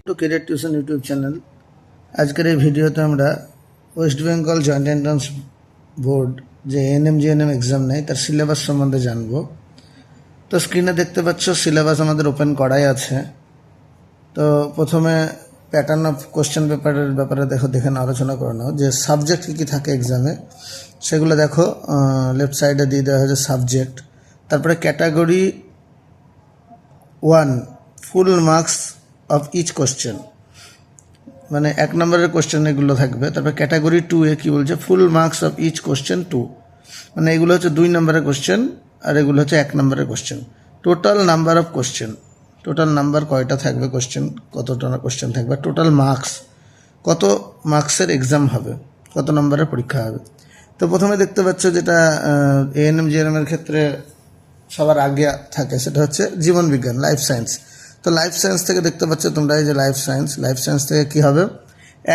Two career tuition YouTube channel. আজকের এই ভিডিওতে আমরা west Bengal joint entrance board যে এএনএম জিএনএম এক্সাম নেয় তার সিলেবাস সম্বন্ধে জানবো। তো স্ক্রিনে দেখতে পাচ্ছ সিলেবাস আমাদের ওপেন করাই আছে। তো প্রথমে প্যাটার্ন অফ কোশ্চেন পেপারের ব্যাপারে দেখে আলোচনা করে নাও যে সাবজেক্ট কী কী থাকে এক্সামে, সেগুলো দেখো। লেফট সাইডে দিয়ে দেওয়া হয়েছে সাবজেক্ট, তারপরে category 1 full marks of each question, মানে 1 নম্বরের কোশ্চেন এগুলো থাকবে। তারপর ক্যাটাগরি 2 কী বলছে, full marks of each question 2, মানে এগুলো হচ্ছে 2 নম্বরের কোশ্চেন আর এগুলো হচ্ছে 1 নম্বরের question. Total number of question, total number কয়টা থাকবে কোশ্চেন, কতটা কোশ্চেন থাকবে, টোটাল মার্কস কত মার্কসের এক্সাম হবে, কত নম্বরের পরীক্ষা হবে। তো প্রথমে দেখতে পাচ্ছ যেটা এএনএম জিএনএমের ক্ষেত্রে সবার আগে থাকে সেটা হচ্ছে জীবন বিজ্ঞান, লাইফ সায়েন্স। তো লাইফ সায়েন্স থেকে দেখতে পাচ্ছ তোমরা এই যে লাইফ সায়েন্স থেকে কী হবে,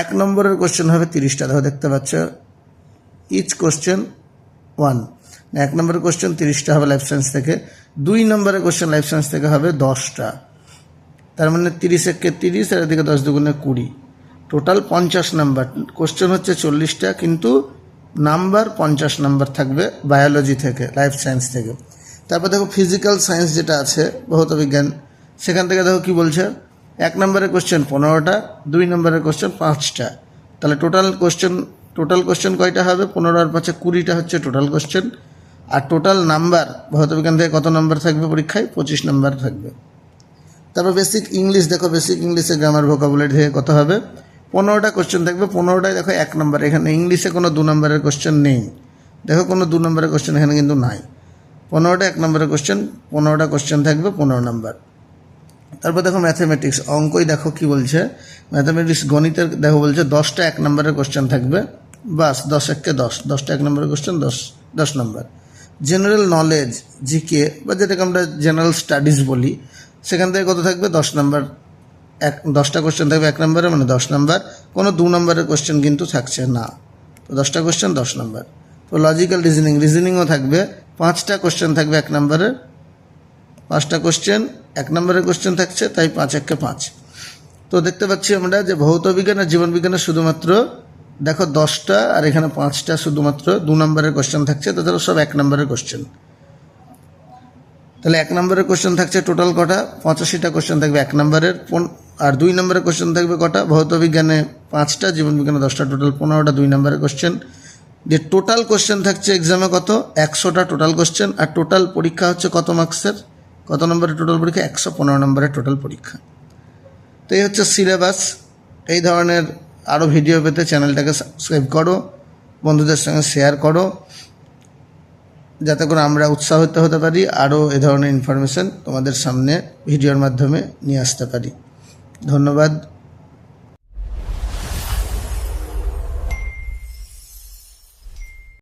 1 নম্বরের কোশ্চেন হবে 30টা। দেখো দেখতে পাচ্ছ ইচ কোশ্চেন 1, 1 নম্বরের কোশ্চেন 30টা হবে লাইফ সায়েন্স থেকে। 2 নম্বরের কোশ্চেন লাইফ সায়েন্স থেকে হবে 10টা, তার মানে 30 একে 30 আর এদিকে 10 দুগুণে 20, টোটাল 50 নাম্বার। কোশ্চেন হচ্ছে 40টা, কিন্তু নাম্বার 50 নাম্বার থাকবে বায়োলজি থেকে, লাইফ সায়েন্স থেকে। তারপর দেখো ফিজিক্যাল সায়েন্স যেটা আছে ভৌত বিজ্ঞান, সেখান থেকে দেখো কি বলছে, 1 নম্বরের কোশ্চেন 15টা, 2 নম্বরের কোশ্চেন 5টা, তাহলে টোটাল কোশ্চেন কয়টা হবে, 15 আর 5 20টা হচ্ছে টোটাল কোশ্চেন। আর টোটাল নাম্বার ভৌত বিজ্ঞান থেকে কত নাম্বার থাকবে পরীক্ষায়, 25 নাম্বার থাকবে। তারপর বেসিক ইংলিশ, দেখো বেসিক ইংলিশে গ্রামার ভোকাবুলারি থেকে কত হবে, 15টা কোশ্চেন থাকবে। 15টায় দেখো 1 নম্বর, এখানে ইংলিশে কোনো 2 নম্বরের কোশ্চেন নেই, দেখো কোনো 2 নম্বরের কোশ্চেন এখানে কিন্তু নাই। 15টা 1 নম্বরের কোশ্চেন, 15টা কোশ্চেন থাকবে 15 নম্বর। তারপর দেখো ম্যাথামেটিক্স, অঙ্কই দেখো কি বলছে, ম্যাথামেটিক্স গণিতের দেখো বলছে 10টা 1 নম্বরের কোশ্চেন থাকবে, বাস 10 একে 10, 10টা 1 নম্বরের কোশ্চেন 10 নম্বর। জেনারেল নলেজ জিকে বা যেটাকে আমরা জেনারেল স্টাডিজ বলি, সেখান থেকে কত থাকবে 10 নম্বর, 10টা কোশ্চেন থাকবে 1 নম্বরে, মানে 10 নম্বর। কোনো 2 নম্বরের কোশ্চেন কিন্তু থাকছে না, তো 10টা কোশ্চেন 10 নম্বর। তো লজিক্যাল রিজনিংও থাকবে, 5টা কোশ্চেন থাকবে 1 নম্বরের, 5টা কোশ্চেন 1 নম্বরের কোশ্চেন থাকছে, তাই 5 একে 5। তো দেখতে পাচ্ছি আমরা যে ভৌত বিজ্ঞান আর জীবন বিজ্ঞানে শুধুমাত্র দেখো 10টা আর এখানে 5টা শুধুমাত্র 2 নম্বরের কোশ্চেন থাকছে, তো ধরো সব 1 নম্বরের কোশ্চেন। তাহলে 1 নম্বরের কোশ্চেন থাকছে টোটাল কটা, 85টা কোশ্চেন থাকবে 1 নম্বরের, আর 2 নম্বরের কোশ্চেন থাকবে কটা, ভৌত বিজ্ঞানে 5টা, জীবন বিজ্ঞানে 10টা, টোটাল 15টা 2 নম্বরের কোশ্চেন। যে টোটাল কোশ্চেন থাকছে এক্সামে কত, 100টা টোটাল কোশ্চেন। আর টোটাল পরীক্ষা হচ্ছে কত মার্কসের, কত নম্বরের টোটাল পরীক্ষা, 115 নম্বরের টোটাল পরীক্ষা। তো এই হচ্ছে সিলেবাস। এই ধরনের আরও ভিডিও পেতে চ্যানেলটাকে সাবস্ক্রাইব করো, বন্ধুদের সঙ্গে শেয়ার করো, যাতে করে আমরা উৎসাহিত হতে পারি, আরও এ ধরনের ইনফরমেশন তোমাদের সামনে ভিডিওর মাধ্যমে নিয়ে আসতে পারি। ধন্যবাদ।